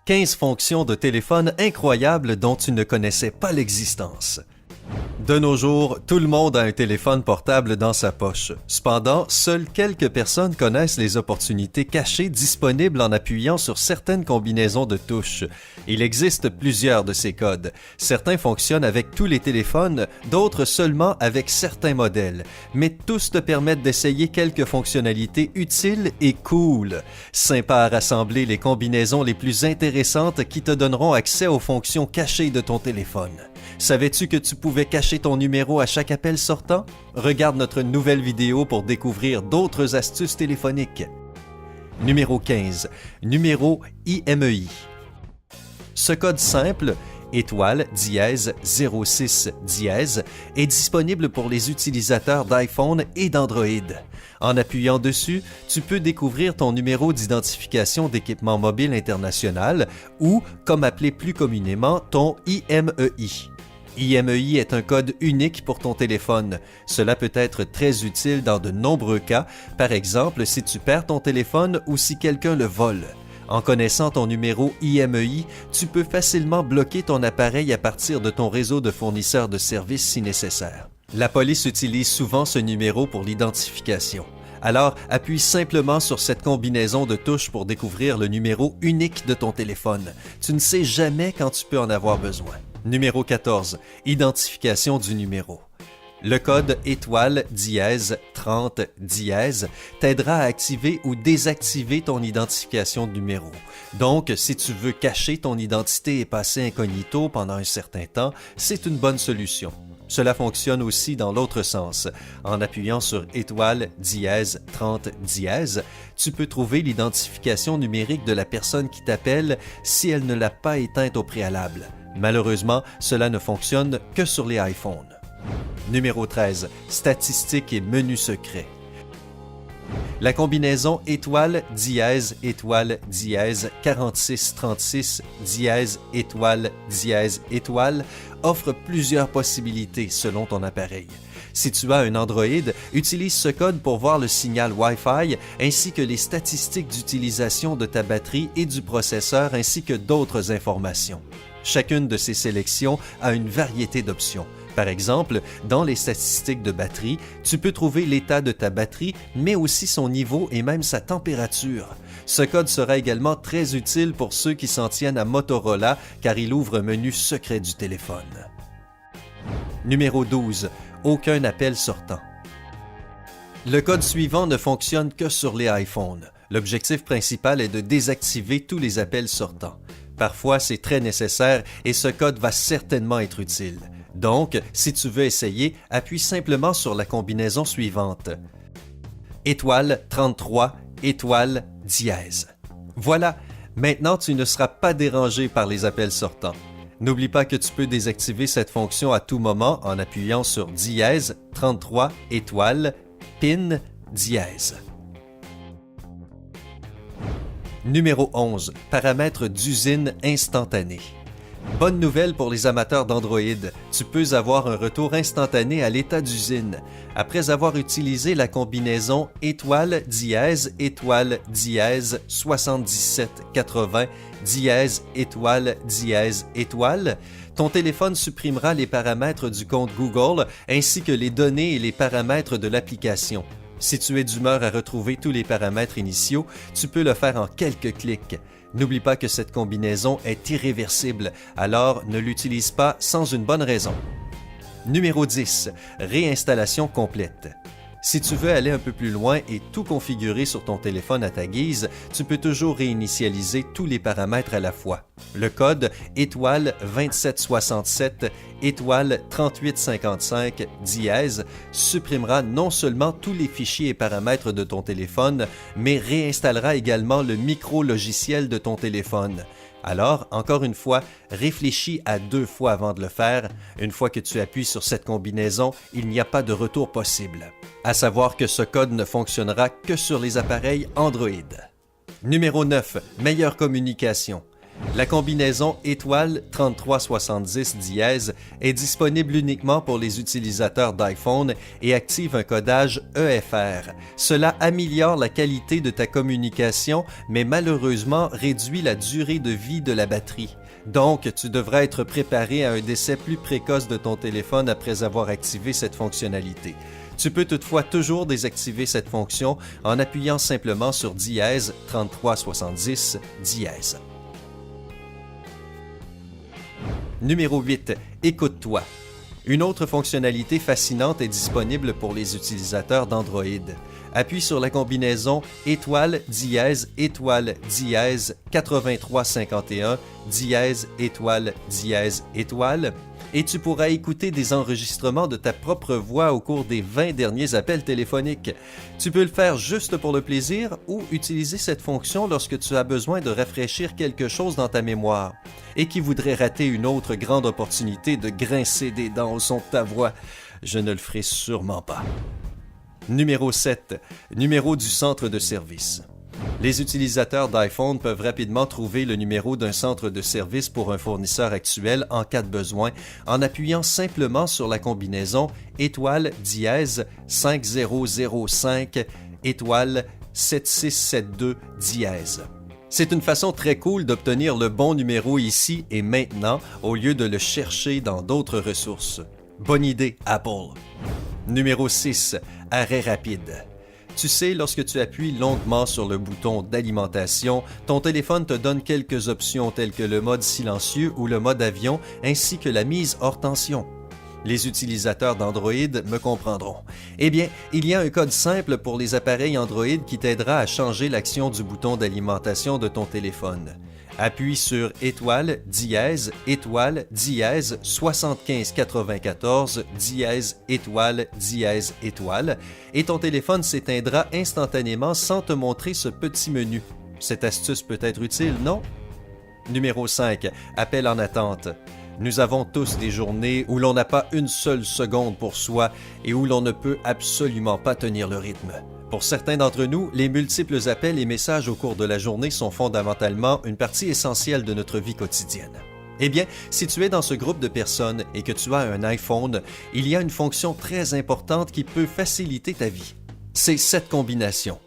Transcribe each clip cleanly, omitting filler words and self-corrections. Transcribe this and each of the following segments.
15 fonctions de téléphone incroyables dont tu ne connaissais pas l'existence. De nos jours, tout le monde a un téléphone portable dans sa poche. Cependant, seules quelques personnes connaissent les opportunités cachées disponibles en appuyant sur certaines combinaisons de touches. Il existe plusieurs de ces codes. Certains fonctionnent avec tous les téléphones, d'autres seulement avec certains modèles. Mais tous te permettent d'essayer quelques fonctionnalités utiles et cool. Sympa à rassembler les combinaisons les plus intéressantes qui te donneront accès aux fonctions cachées de ton téléphone. Savais-tu que tu pouvais cacher ton numéro à chaque appel sortant? Regarde notre nouvelle vidéo pour découvrir d'autres astuces téléphoniques. Numéro 15. Numéro IMEI. Ce code simple, étoile dièse 06 dièse, est disponible pour les utilisateurs d'iPhone et d'Android. En appuyant dessus, tu peux découvrir ton numéro d'identification d'équipement mobile international ou, comme appelé plus communément, ton IMEI. IMEI est un code unique pour ton téléphone. Cela peut être très utile dans de nombreux cas, par exemple si tu perds ton téléphone ou si quelqu'un le vole. En connaissant ton numéro IMEI, tu peux facilement bloquer ton appareil à partir de ton réseau de fournisseurs de services si nécessaire. La police utilise souvent ce numéro pour l'identification. Alors, appuie simplement sur cette combinaison de touches pour découvrir le numéro unique de ton téléphone. Tu ne sais jamais quand tu peux en avoir besoin. Numéro 14. Identification du numéro. Le code étoile dièse 30 dièse t'aidera à activer ou désactiver ton identification de numéro. Donc, si tu veux cacher ton identité et passer incognito pendant un certain temps, c'est une bonne solution. Cela fonctionne aussi dans l'autre sens. En appuyant sur étoile dièse 30 dièse, tu peux trouver l'identification numérique de la personne qui t'appelle si elle ne l'a pas éteinte au préalable. Malheureusement, cela ne fonctionne que sur les iPhones. Numéro 13. Statistiques et menus secrets. La combinaison étoile dièse 4636 dièse étoile offre plusieurs possibilités selon ton appareil. Si tu as un Android, utilise ce code pour voir le signal Wi-Fi ainsi que les statistiques d'utilisation de ta batterie et du processeur ainsi que d'autres informations. Chacune de ces sélections a une variété d'options. Par exemple, dans les statistiques de batterie, tu peux trouver l'état de ta batterie, mais aussi son niveau et même sa température. Ce code sera également très utile pour ceux qui s'en tiennent à Motorola car il ouvre un menu secret du téléphone. Numéro 12. Aucun appel sortant. Le code suivant ne fonctionne que sur les iPhones. L'objectif principal est de désactiver tous les appels sortants. Parfois, c'est très nécessaire et ce code va certainement être utile. Donc, si tu veux essayer, appuie simplement sur la combinaison suivante. Étoile 33, étoile dièse. Voilà, maintenant tu ne seras pas dérangé par les appels sortants. N'oublie pas que tu peux désactiver cette fonction à tout moment en appuyant sur dièse 33 étoile PIN dièse. Numéro 11. Paramètres d'usine instantanés. Bonne nouvelle pour les amateurs d'Android, tu peux avoir un retour instantané à l'état d'usine. Après avoir utilisé la combinaison étoile dièse 7780 dièse étoile, ton téléphone supprimera les paramètres du compte Google ainsi que les données et les paramètres de l'application. Si tu es d'humeur à retrouver tous les paramètres initiaux, tu peux le faire en quelques clics. N'oublie pas que cette combinaison est irréversible, alors ne l'utilise pas sans une bonne raison. Numéro 10. Réinstallation complète. Si tu veux aller un peu plus loin et tout configurer sur ton téléphone à ta guise, tu peux toujours réinitialiser tous les paramètres à la fois. Le code étoile 2767 étoile 3855 dièse supprimera non seulement tous les fichiers et paramètres de ton téléphone, mais réinstallera également le micro-logiciel de ton téléphone. Alors, encore une fois, réfléchis à 2 fois avant de le faire. Une fois que tu appuies sur cette combinaison, il n'y a pas de retour possible. À savoir que ce code ne fonctionnera que sur les appareils Android. Numéro 9. Meilleure communication. La combinaison étoile 3370 dièse est disponible uniquement pour les utilisateurs d'iPhone et active un codage EFR. Cela améliore la qualité de ta communication, mais malheureusement réduit la durée de vie de la batterie. Donc, tu devras être préparé à un décès plus précoce de ton téléphone après avoir activé cette fonctionnalité. Tu peux toutefois toujours désactiver cette fonction en appuyant simplement sur dièse 3370 dièse. Numéro 8. Écoute-toi. Une autre fonctionnalité fascinante est disponible pour les utilisateurs d'Android. Appuie sur la combinaison étoile dièse 8351 dièse étoile et tu pourras écouter des enregistrements de ta propre voix au cours des 20 derniers appels téléphoniques. Tu peux le faire juste pour le plaisir ou utiliser cette fonction lorsque tu as besoin de rafraîchir quelque chose dans ta mémoire et qui voudrait rater une autre grande opportunité de grincer des dents au son de ta voix. Je ne le ferai sûrement pas. Numéro 7. Numéro du centre de service. Les utilisateurs d'iPhone peuvent rapidement trouver le numéro d'un centre de service pour un fournisseur actuel en cas de besoin en appuyant simplement sur la combinaison étoile dièse 5005 étoile 7672 dièse. C'est une façon très cool d'obtenir le bon numéro ici et maintenant au lieu de le chercher dans d'autres ressources. Bonne idée, Apple. Numéro 6. Arrêt rapide. Tu sais, lorsque tu appuies longuement sur le bouton d'alimentation, ton téléphone te donne quelques options telles que le mode silencieux ou le mode avion, ainsi que la mise hors tension. Les utilisateurs d'Android me comprendront. Eh bien, il y a un code simple pour les appareils Android qui t'aidera à changer l'action du bouton d'alimentation de ton téléphone. Appuie sur étoile dièse 7594 dièse étoile et ton téléphone s'éteindra instantanément sans te montrer ce petit menu. Cette astuce peut être utile, non? Numéro 5. Appel en attente. Nous avons tous des journées où l'on n'a pas une seule seconde pour soi et où l'on ne peut absolument pas tenir le rythme. Pour certains d'entre nous, les multiples appels et messages au cours de la journée sont fondamentalement une partie essentielle de notre vie quotidienne. Eh bien, si tu es dans ce groupe de personnes et que tu as un iPhone, il y a une fonction très importante qui peut faciliter ta vie. C'est cette combinaison.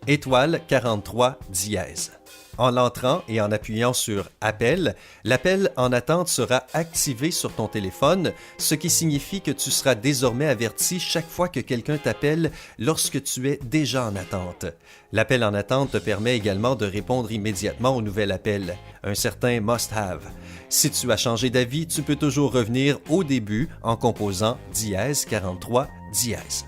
Étoile 43 dièse. En l'entrant et en appuyant sur « Appel », l'appel en attente sera activé sur ton téléphone, ce qui signifie que tu seras désormais averti chaque fois que quelqu'un t'appelle lorsque tu es déjà en attente. L'appel en attente te permet également de répondre immédiatement au nouvel appel, un certain must-have. Si tu as changé d'avis, tu peux toujours revenir au début en composant dièse 43 dièse.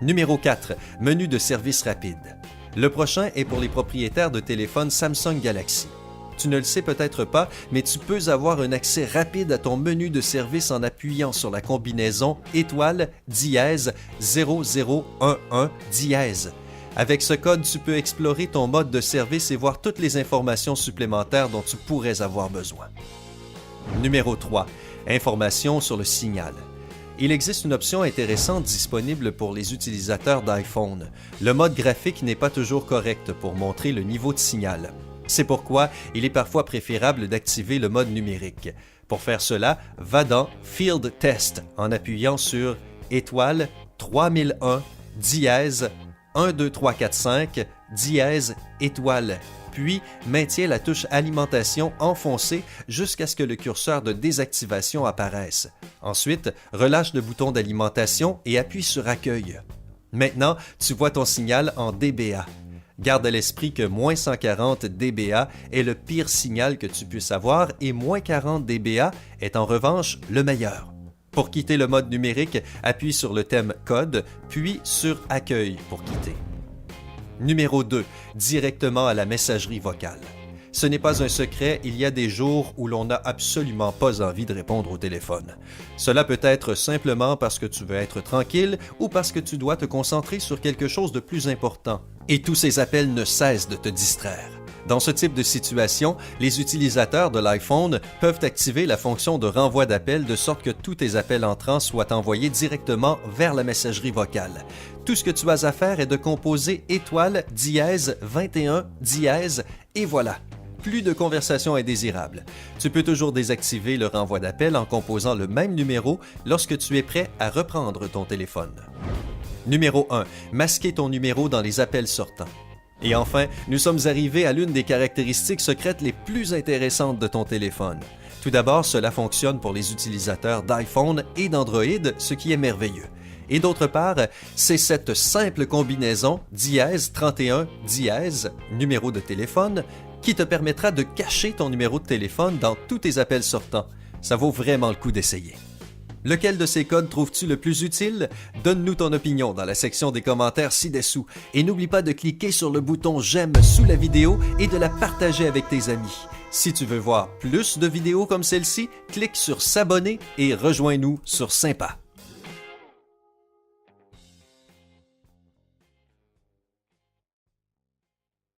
Numéro 4. Menu de service rapide. Le prochain est pour les propriétaires de téléphones Samsung Galaxy. Tu ne le sais peut-être pas, mais tu peux avoir un accès rapide à ton menu de service en appuyant sur la combinaison étoile dièse 0011 dièse. Avec ce code, tu peux explorer ton mode de service et voir toutes les informations supplémentaires dont tu pourrais avoir besoin. Numéro 3. Informations sur le signal. Il existe une option intéressante disponible pour les utilisateurs d'iPhone. Le mode graphique n'est pas toujours correct pour montrer le niveau de signal. C'est pourquoi il est parfois préférable d'activer le mode numérique. Pour faire cela, va dans Field Test en appuyant sur étoile 3001 dièse 12345 dièse étoile. Puis, maintiens la touche alimentation enfoncée jusqu'à ce que le curseur de désactivation apparaisse. Ensuite, relâche le bouton d'alimentation et appuie sur Accueil. Maintenant, tu vois ton signal en dBA. Garde à l'esprit que moins 140 dBA est le pire signal que tu puisses avoir et moins 40 dBA est en revanche le meilleur. Pour quitter le mode numérique, appuie sur le thème Code, puis sur Accueil pour quitter. Numéro 2. Directement à la messagerie vocale. Ce n'est pas un secret, il y a des jours où l'on n'a absolument pas envie de répondre au téléphone. Cela peut être simplement parce que tu veux être tranquille ou parce que tu dois te concentrer sur quelque chose de plus important. Et tous ces appels ne cessent de te distraire. Dans ce type de situation, les utilisateurs de l'iPhone peuvent activer la fonction de renvoi d'appels de sorte que tous tes appels entrants soient envoyés directement vers la messagerie vocale. Tout ce que tu as à faire est de composer étoile dièse 21 dièse et voilà. plus de conversations indésirables. Tu peux toujours désactiver le renvoi d'appel en composant le même numéro lorsque tu es prêt à reprendre ton téléphone. Numéro 1. Masquer ton numéro dans les appels sortants. Et enfin, nous sommes arrivés à l'une des caractéristiques secrètes les plus intéressantes de ton téléphone. Tout d'abord, cela fonctionne pour les utilisateurs d'iPhone et d'Android, ce qui est merveilleux. Et d'autre part, c'est cette simple combinaison *31* numéro de téléphone qui te permettra de cacher ton numéro de téléphone dans tous tes appels sortants. Ça vaut vraiment le coup d'essayer. Lequel de ces codes trouves-tu le plus utile? Donne-nous ton opinion dans la section des commentaires ci-dessous et n'oublie pas de cliquer sur le bouton j'aime sous la vidéo et de la partager avec tes amis. Si tu veux voir plus de vidéos comme celle-ci, clique sur s'abonner et rejoins-nous sur Sympa.